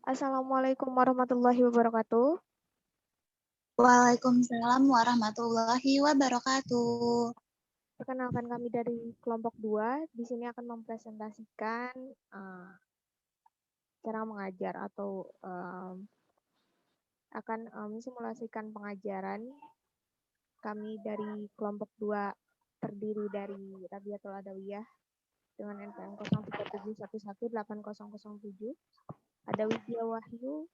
Assalamualaikum warahmatullahi wabarakatuh. Waalaikumsalam warahmatullahi wabarakatuh. Perkenalkan kami dari kelompok 2. Di sini akan mempresentasikan cara mengajar atau akan mensimulasikan pengajaran. Kami dari kelompok 2 terdiri dari Rabiatul Adawiyah dengan NPM 0371180007. Ada Widya Wahyu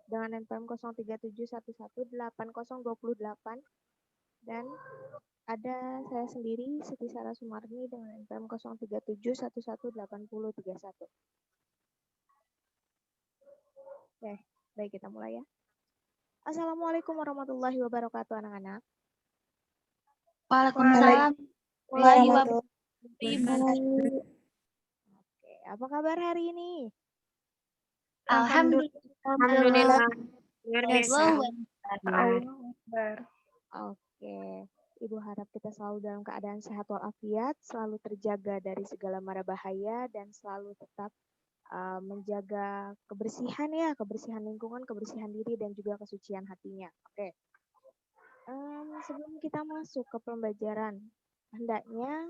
dengan NPM 0371180028 dan ada saya sendiri Siti Sarah Sumarni dengan NPM 0371180031. Oke, baik kita mulai ya. Assalamualaikum warahmatullahi wabarakatuh anak-anak. Waalaikumsalam warahmatullahi wabarakatuh. Oke, apa kabar hari ini? Alhamdulillah. Oke, Ibu harap kita selalu dalam keadaan sehat walafiat, selalu terjaga dari segala mara bahaya, dan selalu tetap menjaga kebersihan ya, kebersihan lingkungan, kebersihan diri, dan juga kesucian hatinya. Oke. Sebelum kita masuk ke pembelajaran, hendaknya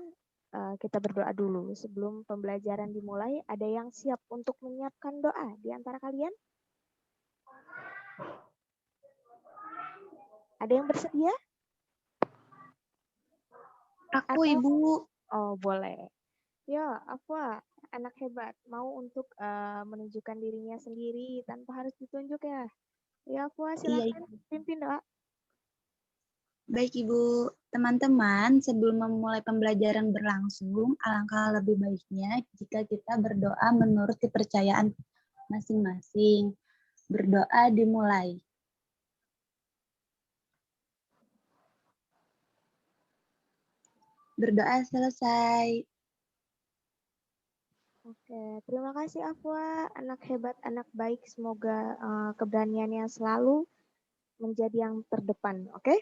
kita berdoa dulu. Sebelum pembelajaran dimulai, ada yang siap untuk menyiapkan doa di antara kalian? Ada yang bersedia? Aku, Ibu. Oh, boleh. Ya, apa? Anak hebat. Mau untuk menunjukkan dirinya sendiri tanpa harus ditunjuk ya. Ya, Afwa, silakan pimpin doa. Baik, Ibu. Teman-teman, sebelum memulai pembelajaran berlangsung, alangkah lebih baiknya jika kita berdoa menurut kepercayaan masing-masing. Berdoa dimulai. Berdoa selesai. Oke, terima kasih Afwa, anak hebat, anak baik. Semoga keberaniannya selalu menjadi yang terdepan. Oke,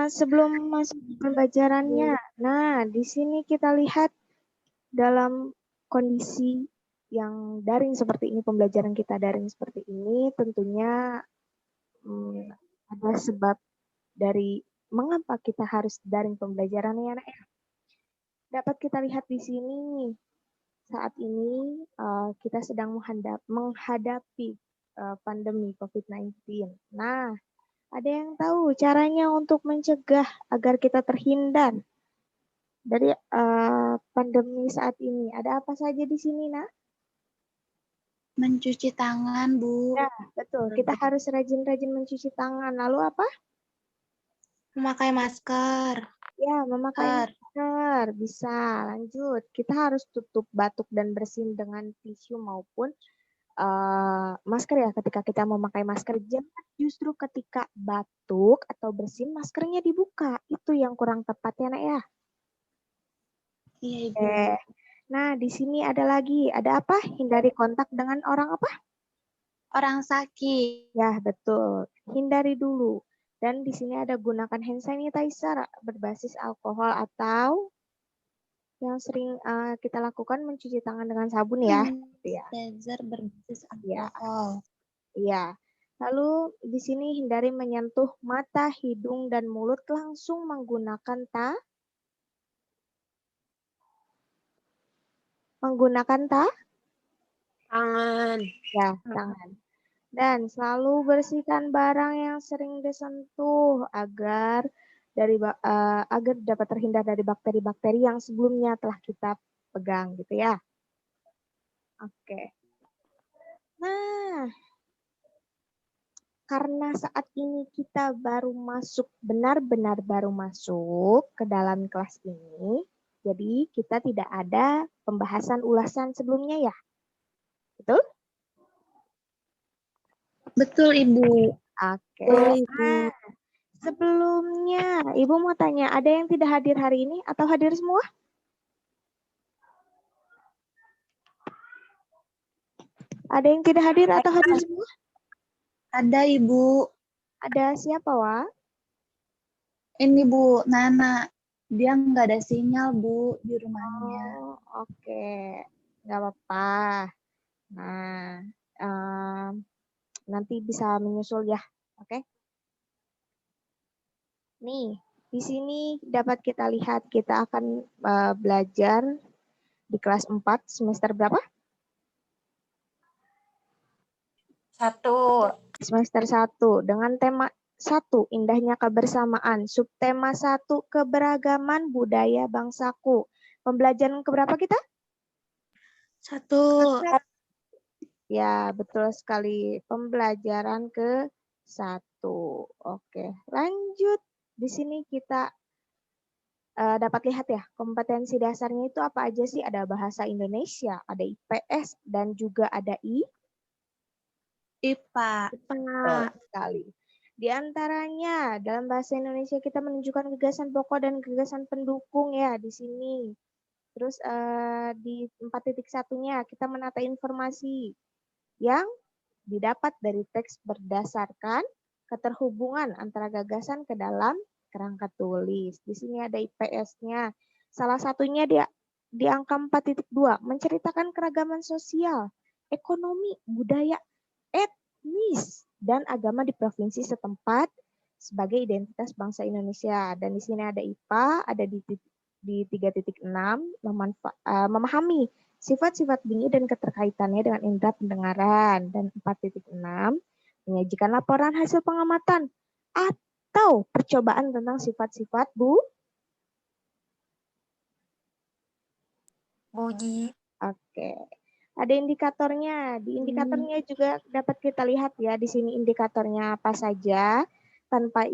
sebelum masuk pembelajarannya, nah di sini kita lihat dalam kondisi yang daring seperti ini, pembelajaran kita daring seperti ini, tentunya ada sebab dari mengapa kita harus daring pembelajarannya, anak ya. Dapat kita lihat di sini. Saat ini kita sedang menghadapi pandemi COVID-19. Nah, ada yang tahu caranya untuk mencegah agar kita terhindar dari pandemi saat ini? Ada apa saja di sini, Nak? Mencuci tangan, Bu. Ya, betul. Kita harus rajin-rajin mencuci tangan. Lalu apa? Memakai masker. Ya, memakai masker. Bisa, lanjut. Kita harus tutup batuk dan bersin dengan tisu maupun masker ya. Ketika kita memakai masker, jangan justru ketika batuk atau bersin, maskernya dibuka. Itu yang kurang tepat ya, Nak ya? Iya, Ibu. Nah, di sini ada lagi. Ada apa? Hindari kontak dengan orang apa? Orang sakit. Ya, betul. Hindari dulu. Dan di sini ada gunakan hand sanitizer berbasis alkohol atau yang sering kita lakukan mencuci tangan dengan sabun ya. Sanitizer berbasis alkohol. Iya. Lalu di sini hindari menyentuh mata, hidung, dan mulut langsung menggunakan tangan. Ya, tangan. Dan selalu bersihkan barang yang sering disentuh agar dapat terhindar dari bakteri-bakteri yang sebelumnya telah kita pegang gitu ya. Oke. Nah, karena saat ini kita benar-benar baru masuk ke dalam kelas ini, jadi kita tidak ada pembahasan ulasan sebelumnya ya. Betul? Betul, Ibu. Oke. Nah, sebelumnya, Ibu mau tanya, ada yang tidak hadir hari ini atau hadir semua? Ada yang tidak hadir atau hadir semua? Ada, Ibu. Ada siapa, Wak? Ini, Bu, Nana. Dia nggak ada sinyal, Bu, di rumahnya. Oh, oke. Nggak apa-apa. Nah, nanti bisa menyusul ya, oke? Nih, di sini dapat kita lihat kita akan belajar di kelas 4 semester berapa? 1. Semester 1 dengan tema 1 indahnya kebersamaan, subtema 1 keberagaman budaya bangsaku. Pembelajaran keberapa kita? 1. Ya, betul sekali. Pembelajaran ke-1. Oke, lanjut. Di sini kita dapat lihat ya, kompetensi dasarnya itu apa aja sih? Ada bahasa Indonesia, ada IPS, dan juga ada IPA. Betul sekali. Di antaranya, dalam bahasa Indonesia kita menunjukkan gagasan pokok dan gagasan pendukung ya di sini. Terus di 4.1-nya kita menata informasi yang didapat dari teks berdasarkan keterhubungan antara gagasan ke dalam kerangka tulis. Di sini ada IPS-nya. Salah satunya di angka 4.2, menceritakan keragaman sosial, ekonomi, budaya, etnis, dan agama di provinsi setempat sebagai identitas bangsa Indonesia. Dan di sini ada IPA, ada di 3.6, memahami sifat-sifat bunyi dan keterkaitannya dengan indera pendengaran. Dan 4.6, menyajikan laporan hasil pengamatan atau percobaan tentang sifat-sifat Bunyi. Oke. Ada indikatornya. Di indikatornya juga dapat kita lihat ya di sini indikatornya apa saja. Tanpa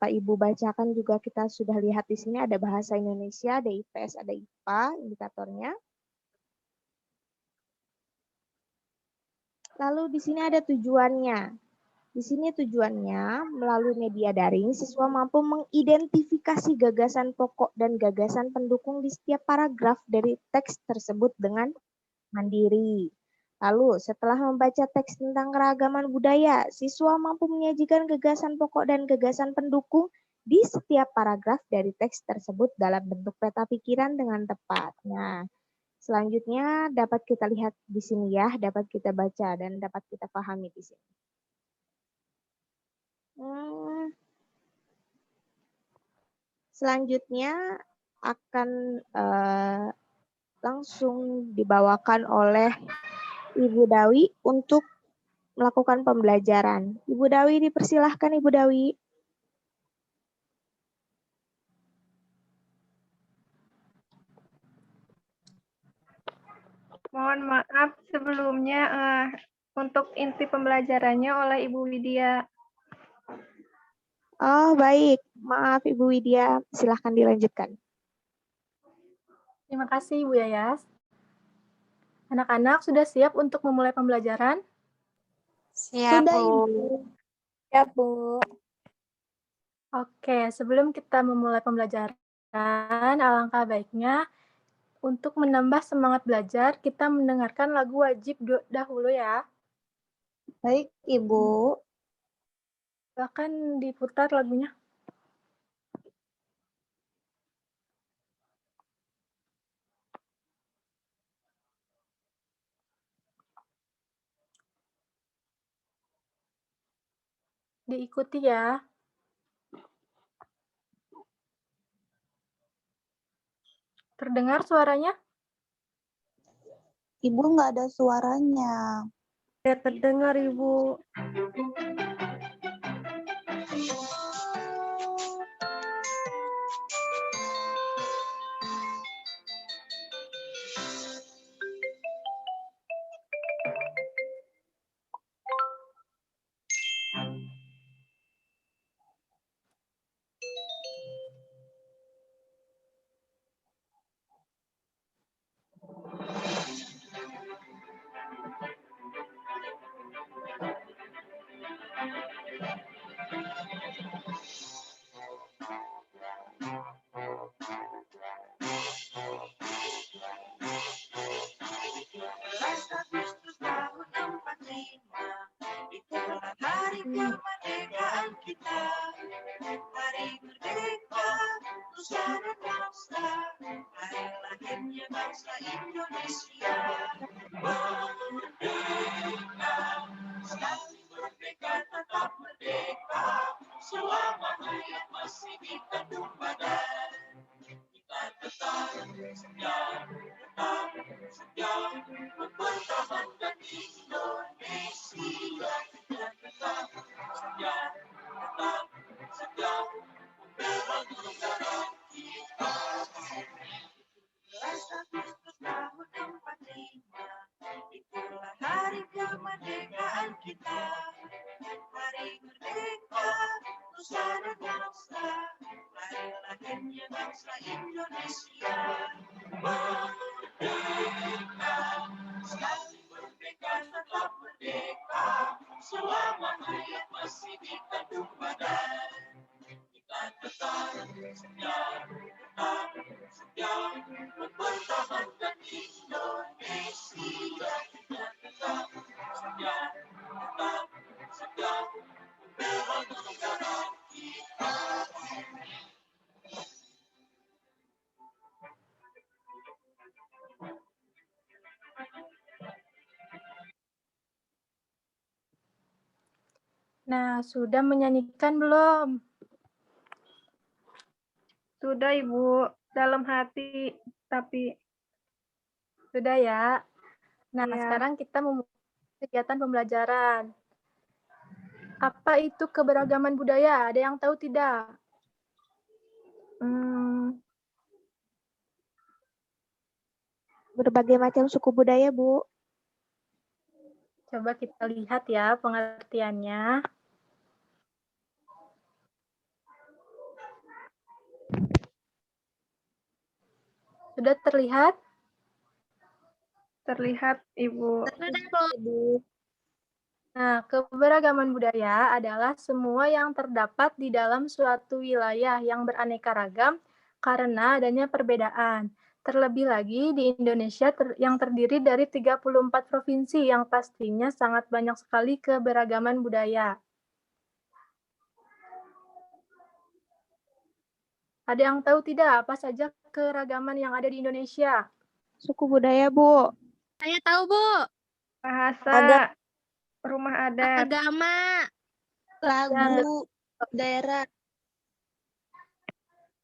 Ibu bacakan juga kita sudah lihat di sini ada bahasa Indonesia, ada IPS, ada IPA indikatornya. Lalu di sini ada tujuannya. Di sini tujuannya melalui media daring siswa mampu mengidentifikasi gagasan pokok dan gagasan pendukung di setiap paragraf dari teks tersebut dengan mandiri. Lalu, setelah membaca teks tentang keragaman budaya, siswa mampu menyajikan gagasan pokok dan gagasan pendukung di setiap paragraf dari teks tersebut dalam bentuk peta pikiran dengan tepat. Nah, selanjutnya dapat kita lihat di sini ya, dapat kita baca dan dapat kita pahami di sini. Selanjutnya akan langsung dibawakan oleh Ibu Dawi untuk melakukan pembelajaran. Ibu Dawi dipersilahkan, Ibu Dawi. Mohon maaf sebelumnya untuk inti pembelajarannya oleh Ibu Widya. Oh, baik. Maaf, Ibu Widya. Silahkan dilanjutkan. Terima kasih, Ibu Yayas. Anak-anak sudah siap untuk memulai pembelajaran? Siap, Sudah, Bu. Ibu. Siap, Bu. Oke, sebelum kita memulai pembelajaran, alangkah baiknya untuk menambah semangat belajar, kita mendengarkan lagu wajib dahulu ya. Baik, Ibu. Silakan diputar lagunya. Diikuti ya. Terdengar suaranya? Ibu nggak ada suaranya. Ya, terdengar, Ibu. lahirnya bangsa Indonesia. Merdeka, sekali merdeka tetap merdeka, selama hayat masih dikandung badan. Kita tetap setia, mempertahankan Indonesia. Kita tetap setia, membela negara kita. 17 Agustus tahun 45, itulah hari kemerdekaan kita. Hari merdeka, nusa dan bangsa, hari lahirnya bangsa Indonesia. Merdeka, sekali merdeka tetap merdeka, selama hayat masih dikandung badan. Kita tetap setia, mempertahankan Indonesia. Kita tetap setia, membela negara kita. Nah, sudah menyanyikan belum? Sudah, Ibu. Dalam hati, tapi Sudah ya. Nah, ya. sekarang kita memulai kegiatan pembelajaran. Apa itu keberagaman budaya? Ada yang tahu tidak? Berbagai macam suku budaya, Bu. Coba kita lihat ya pengertiannya. Sudah terlihat? Terlihat, Ibu. Nah, keberagaman budaya adalah semua yang terdapat di dalam suatu wilayah yang beraneka ragam karena adanya perbedaan. Terlebih lagi di Indonesia yang terdiri dari 34 provinsi yang pastinya sangat banyak sekali keberagaman budaya. Ada yang tahu tidak apa saja keragaman yang ada di Indonesia? Suku budaya, Bu. Saya tahu, Bu. Bahasa, rumah adat, Agama. Lagu, daerah.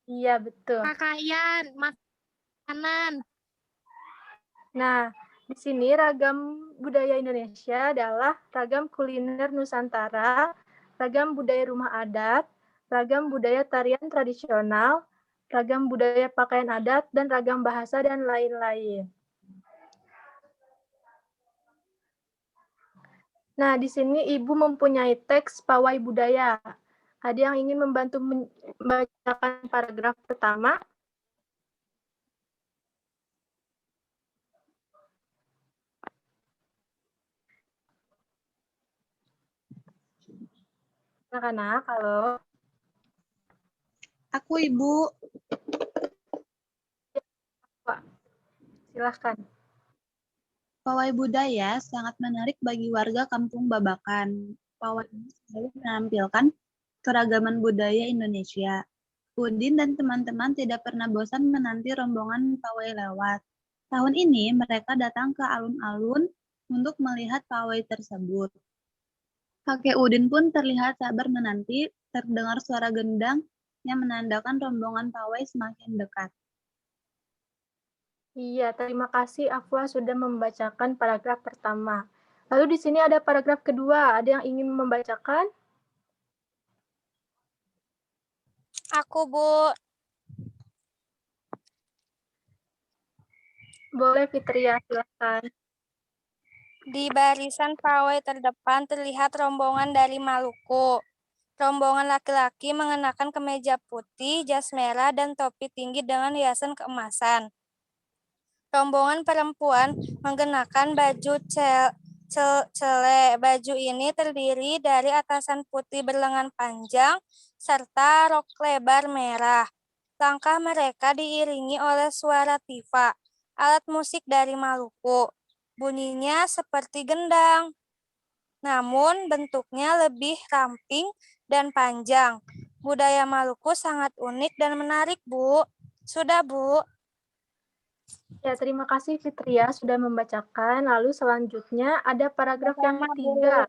Iya, betul. Pakaian. Makanan. Nah, di sini ragam budaya Indonesia adalah ragam kuliner Nusantara, ragam budaya rumah adat, ragam budaya tarian tradisional, ragam budaya pakaian adat, dan ragam bahasa dan lain-lain. Nah, di sini Ibu mempunyai teks pawai budaya. Ada yang ingin membantu membacakan paragraf pertama? Anak-anak, halo. Aku, Ibu. Pak, silahkan. Pawai budaya sangat menarik bagi warga Kampung Babakan. Pawai ini selalu menampilkan keragaman budaya Indonesia. Udin dan teman-teman tidak pernah bosan menanti rombongan pawai lewat. Tahun ini mereka datang ke alun-alun untuk melihat pawai tersebut. Kakek Udin pun terlihat sabar menanti, terdengar suara gendang yang menandakan rombongan pawai semakin dekat. Iya, terima kasih Afwa sudah membacakan paragraf pertama. Lalu di sini ada paragraf kedua. Ada yang ingin membacakan? Aku, Bu. Boleh, Fitria, silahkan. Di barisan pawai terdepan terlihat rombongan dari Maluku. Rombongan laki-laki mengenakan kemeja putih, jas merah, dan topi tinggi dengan hiasan keemasan. Rombongan perempuan mengenakan baju cele. Baju ini terdiri dari atasan putih berlengan panjang serta rok lebar merah. Langkah mereka diiringi oleh suara tifa, alat musik dari Maluku. Bunyinya seperti gendang, namun bentuknya lebih ramping dan panjang. Budaya Maluku sangat unik dan menarik, Bu. Sudah, Bu. Ya, terima kasih Fitria sudah membacakan. Lalu selanjutnya ada paragraf yang ketiga.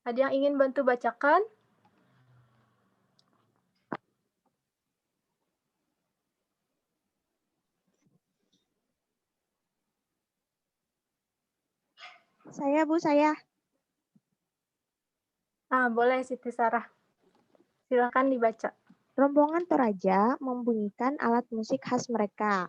Ada yang ingin bantu bacakan? Saya, Bu, saya. Boleh Siti Sarah. Silakan dibaca. Rombongan Toraja membunyikan alat musik khas mereka.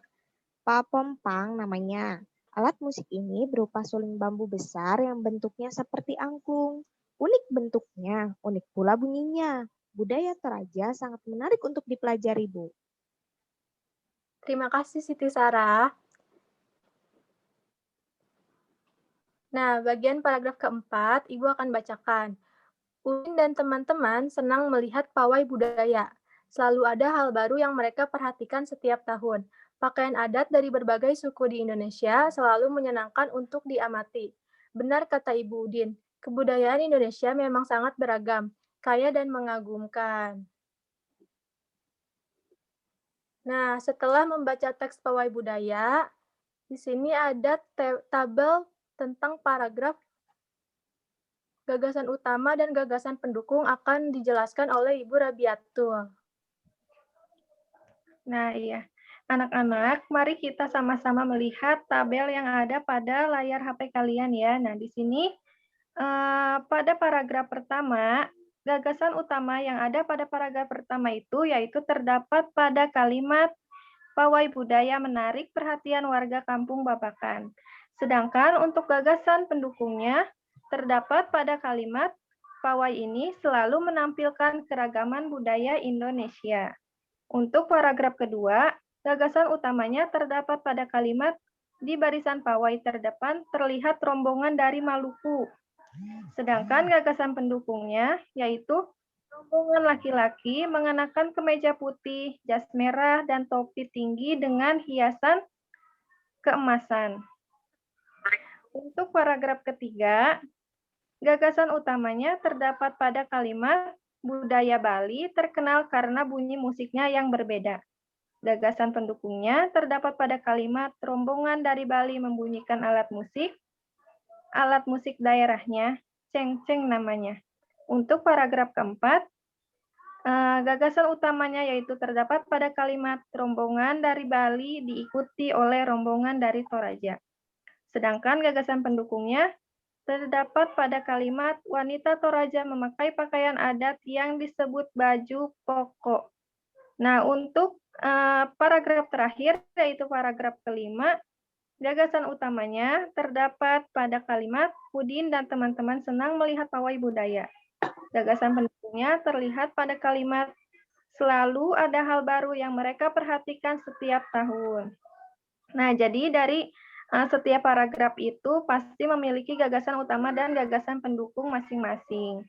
Papompang namanya. Alat musik ini berupa suling bambu besar yang bentuknya seperti angklung. Unik bentuknya, unik pula bunyinya. Budaya Toraja sangat menarik untuk dipelajari, Bu. Terima kasih Siti Sarah. Nah, bagian paragraf keempat, Ibu akan bacakan. Udin dan teman-teman senang melihat pawai budaya. Selalu ada hal baru yang mereka perhatikan setiap tahun. Pakaian adat dari berbagai suku di Indonesia selalu menyenangkan untuk diamati. Benar kata Ibu Udin, kebudayaan Indonesia memang sangat beragam, kaya dan mengagumkan. Nah, setelah membaca teks pawai budaya, di sini ada tabel tentang paragraf gagasan utama dan gagasan pendukung akan dijelaskan oleh Ibu Rabiatul. Nah, iya. Anak-anak, mari kita sama-sama melihat tabel yang ada pada layar HP kalian ya. Nah, di sini pada paragraf pertama, gagasan utama yang ada pada paragraf pertama itu yaitu terdapat pada kalimat pawai budaya menarik perhatian warga kampung Babakan. Sedangkan untuk gagasan pendukungnya terdapat pada kalimat pawai ini selalu menampilkan keragaman budaya Indonesia. Untuk paragraf kedua, gagasan utamanya terdapat pada kalimat di barisan pawai terdepan terlihat rombongan dari Maluku. Sedangkan gagasan pendukungnya yaitu rombongan laki-laki mengenakan kemeja putih, jas merah, dan topi tinggi dengan hiasan keemasan. Untuk paragraf ketiga, gagasan utamanya terdapat pada kalimat budaya Bali terkenal karena bunyi musiknya yang berbeda. Gagasan pendukungnya terdapat pada kalimat rombongan dari Bali membunyikan alat musik daerahnya, ceng-ceng namanya. Untuk paragraf keempat, gagasan utamanya yaitu terdapat pada kalimat rombongan dari Bali diikuti oleh rombongan dari Toraja. Sedangkan gagasan pendukungnya terdapat pada kalimat wanita Toraja memakai pakaian adat yang disebut baju pokok. Nah, untuk paragraf terakhir, yaitu paragraf kelima, gagasan utamanya terdapat pada kalimat Udin dan teman-teman senang melihat pawai budaya. Gagasan pendukungnya terlihat pada kalimat selalu ada hal baru yang mereka perhatikan setiap tahun. Nah, jadi dari setiap paragraf itu pasti memiliki gagasan utama dan gagasan pendukung masing-masing.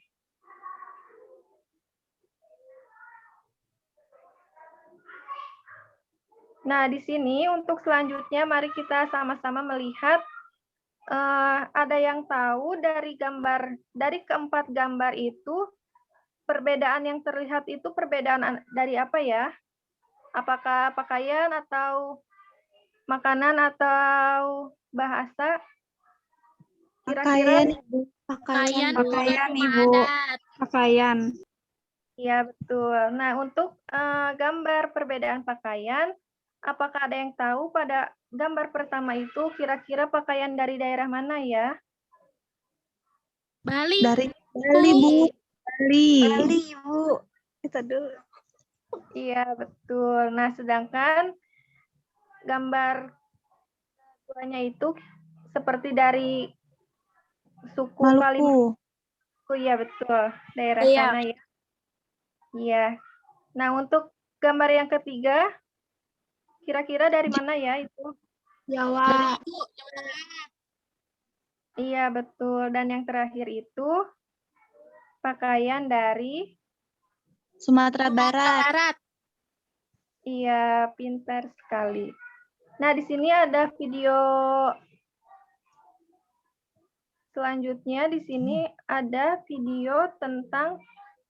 Nah, di sini untuk selanjutnya mari kita sama-sama melihat ada yang tahu dari keempat gambar itu perbedaan yang terlihat itu perbedaan dari apa ya? Apakah pakaian atau makanan atau bahasa? Kira-kira Pakaian, Ibu. Pakaian. Iya, betul. Nah, untuk gambar perbedaan pakaian, apakah ada yang tahu pada gambar pertama itu kira-kira pakaian dari daerah mana ya? Bali. Dari Bali, Bu. Bali, Ibu. Kita dulu. Iya, betul. Nah, sedangkan gambar keduanya itu seperti dari suku Kalimantan. Iya, betul. Daerah sana ya. Iya. Nah, untuk gambar yang ketiga, kira-kira dari mana ya itu? Jawa. Iya, betul. Dan yang terakhir itu pakaian dari Sumatera Barat. Iya, pintar sekali. Nah, di sini ada video selanjutnya. Di sini ada video tentang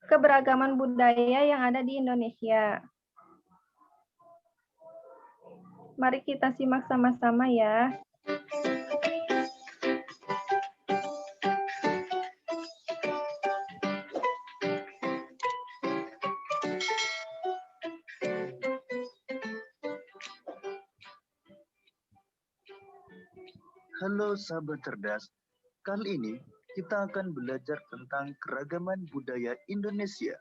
keberagaman budaya yang ada di Indonesia. Mari kita simak sama-sama ya. Halo sahabat cerdas, kali ini kita akan belajar tentang keragaman budaya Indonesia.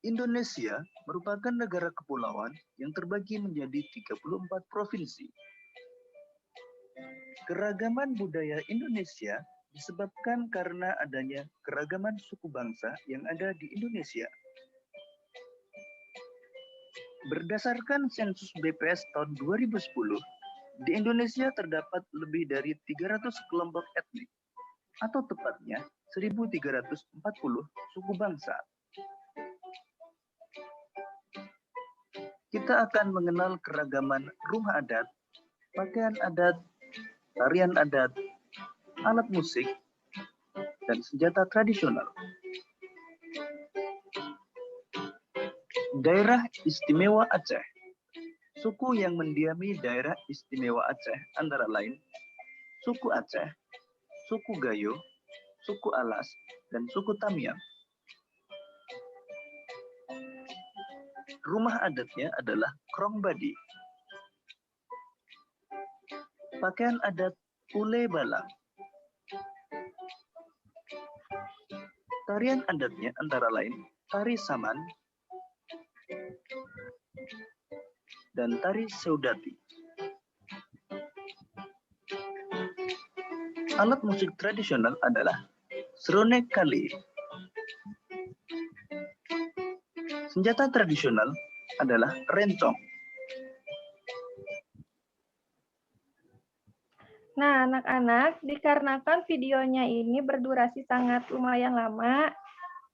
Indonesia merupakan negara kepulauan yang terbagi menjadi 34 provinsi. Keragaman budaya Indonesia disebabkan karena adanya keragaman suku bangsa yang ada di Indonesia. Berdasarkan sensus BPS tahun 2010, di Indonesia terdapat lebih dari 300 kelompok etnik, atau tepatnya 1.340 suku bangsa. Kita akan mengenal keragaman rumah adat, pakaian adat, tarian adat, alat musik, dan senjata tradisional. Daerah Istimewa Aceh. Suku yang mendiami daerah Istimewa Aceh antara lain suku Aceh, suku Gayo, suku Alas, dan suku Tamiang. Rumah adatnya adalah Krong Badi. Pakaian adat Ule Balang. Tarian adatnya antara lain tari Saman dan tari Seudati. Alat musik tradisional adalah seronek kali. Senjata tradisional adalah rencong. Nah, anak-anak, dikarenakan videonya ini berdurasi sangat lumayan lama,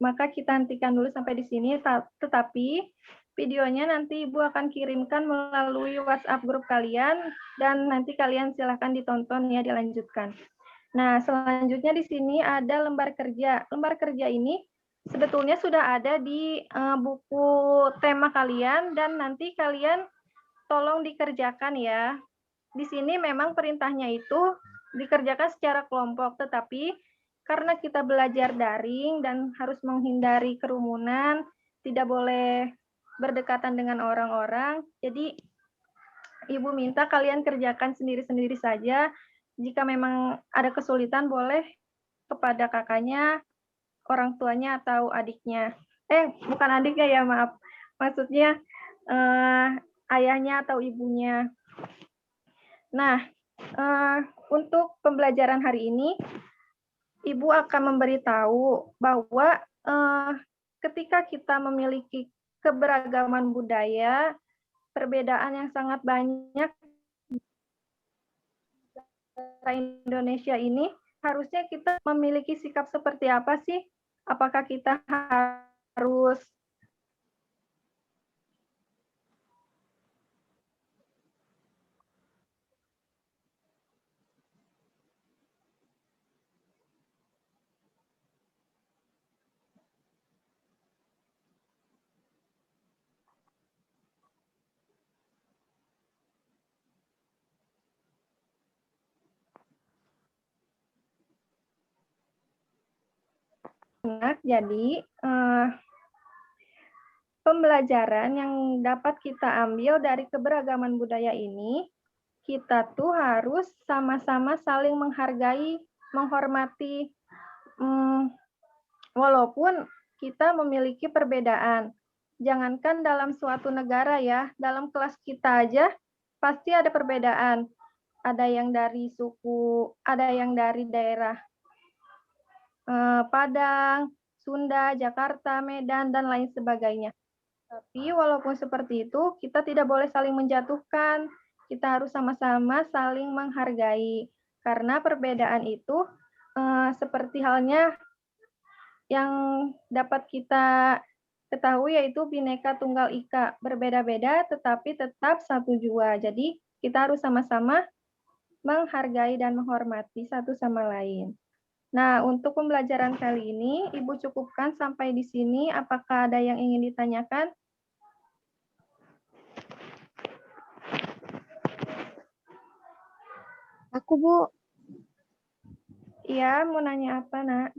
maka kita hentikan dulu sampai di sini. Tetapi videonya nanti Ibu akan kirimkan melalui WhatsApp grup kalian, dan nanti kalian silahkan ditonton ya, dilanjutkan. Nah, selanjutnya di sini ada lembar kerja. Lembar kerja ini sebetulnya sudah ada di buku tema kalian, dan nanti kalian tolong dikerjakan ya. Di sini memang perintahnya itu dikerjakan secara kelompok, tetapi karena kita belajar daring dan harus menghindari kerumunan, tidak boleh berdekatan dengan orang-orang, jadi Ibu minta kalian kerjakan sendiri-sendiri saja. Jika memang ada kesulitan, boleh kepada kakaknya, orang tuanya, atau adiknya. Bukan adiknya ya, maaf. Maksudnya ayahnya atau ibunya. Nah, untuk pembelajaran hari ini, Ibu akan memberitahu bahwa ketika kita memiliki keberagaman budaya, perbedaan yang sangat banyak di Indonesia ini, harusnya kita memiliki sikap seperti apa sih? Apakah kita harus jadi pembelajaran yang dapat kita ambil dari keberagaman budaya ini, kita tuh harus sama-sama saling menghargai, menghormati, walaupun kita memiliki perbedaan. Jangankan dalam suatu negara ya, dalam kelas kita aja pasti ada perbedaan. Ada yang dari suku, ada yang dari daerah Padang, Sunda, Jakarta, Medan, dan lain sebagainya. Tapi walaupun seperti itu, kita tidak boleh saling menjatuhkan. Kita harus sama-sama saling menghargai. Karena perbedaan itu seperti halnya yang dapat kita ketahui, yaitu Bhinneka Tunggal Ika. Berbeda-beda tetapi tetap satu jua. Jadi kita harus sama-sama menghargai dan menghormati satu sama lain. Nah, untuk pembelajaran kali ini, Ibu cukupkan sampai di sini. Apakah ada yang ingin ditanyakan? Aku, Bu. Iya, mau nanya apa, Nak?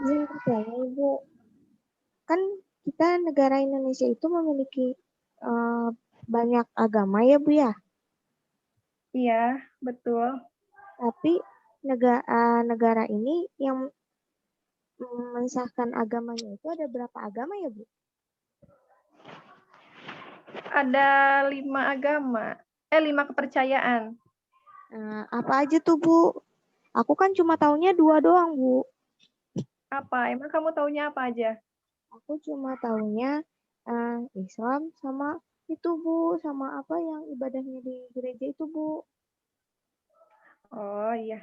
Izin bertanya, Ibu. Kan kita negara Indonesia itu memiliki banyak agama ya, Bu ya? Iya, betul. Tapi negara ini yang mensahkan agamanya itu ada berapa agama ya, Bu? Ada 5 agama. 5 kepercayaan. Apa aja tuh, Bu? Aku kan cuma taunya 2 doang, Bu. Apa? Emang kamu taunya apa aja? Aku cuma taunya Islam sama itu, Bu. Sama apa yang ibadahnya di gereja itu, Bu. Oh iya.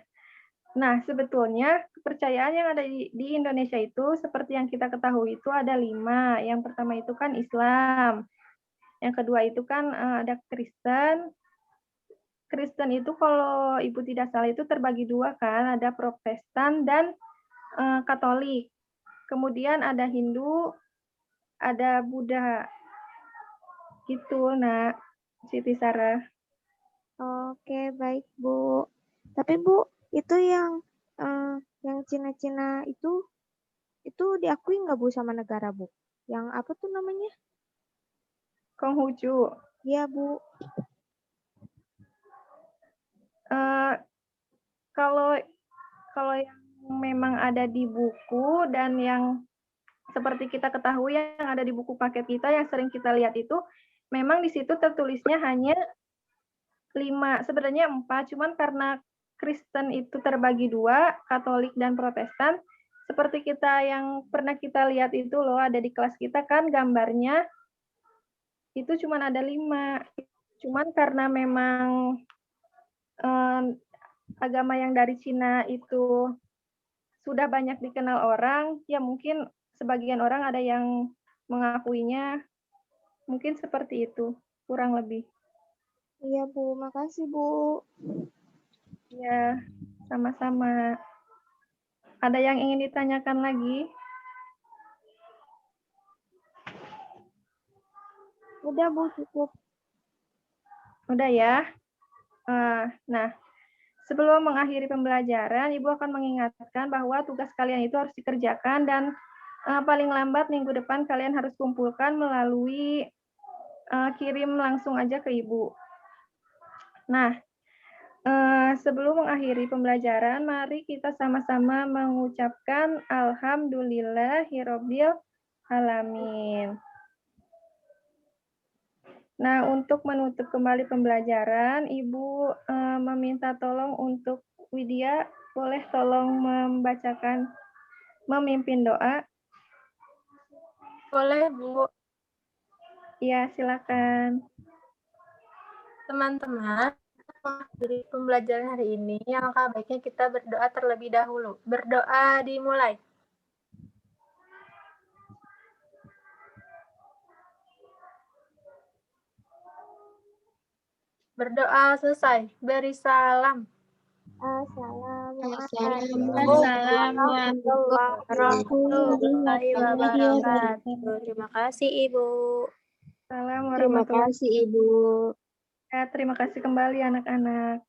Nah, sebetulnya kepercayaan yang ada di Indonesia itu seperti yang kita ketahui itu ada 5. Yang pertama itu kan Islam. Yang kedua itu kan ada Kristen. Kristen itu kalau Ibu tidak salah itu terbagi 2 kan, ada Protestan dan Katolik. Kemudian ada Hindu, ada Buddha. Gitu, Nak. Siti Sarah. Oke, baik, Bu. Tapi, Bu, itu yang Cina-Cina itu diakui nggak, Bu, sama negara, Bu? Yang apa tuh namanya? Konghucu. Iya, Bu. Kalau yang memang ada di buku dan yang seperti kita ketahui yang ada di buku paket kita yang sering kita lihat itu, memang di situ tertulisnya hanya 5, sebenarnya 4, cuman karena Kristen itu terbagi 2, Katolik dan Protestan, seperti kita yang pernah kita lihat itu loh, ada di kelas kita kan gambarnya, itu cuman ada 5. Cuman karena memang agama yang dari Cina itu sudah banyak dikenal orang, ya mungkin sebagian orang ada yang mengakuinya, mungkin seperti itu, kurang lebih. Iya, Bu. Makasih, Bu. Ya, sama-sama. Ada yang ingin ditanyakan lagi? Udah, Bu, cukup. Udah ya. Nah, sebelum mengakhiri pembelajaran, Ibu akan mengingatkan bahwa tugas kalian itu harus dikerjakan dan paling lambat minggu depan kalian harus kumpulkan melalui kirim langsung aja ke Ibu. Nah, sebelum mengakhiri pembelajaran, mari kita sama-sama mengucapkan Alhamdulillahirobbil alamin. Nah, untuk menutup kembali pembelajaran, Ibu meminta tolong untuk Widya, boleh tolong memimpin doa? Boleh, Bu. Ya, silakan. Teman-teman, mengakhiri pembelajaran hari ini, alangkah baiknya kita berdoa terlebih dahulu. Berdoa dimulai. Berdoa selesai. Beri salam. Assalamualaikum warahmatullahi wabarakatuh. Terima kasih, Ibu. Salam Terima warahmatullahi kasih, Ibu. wabarakatuh. Terima kasih kembali anak-anak.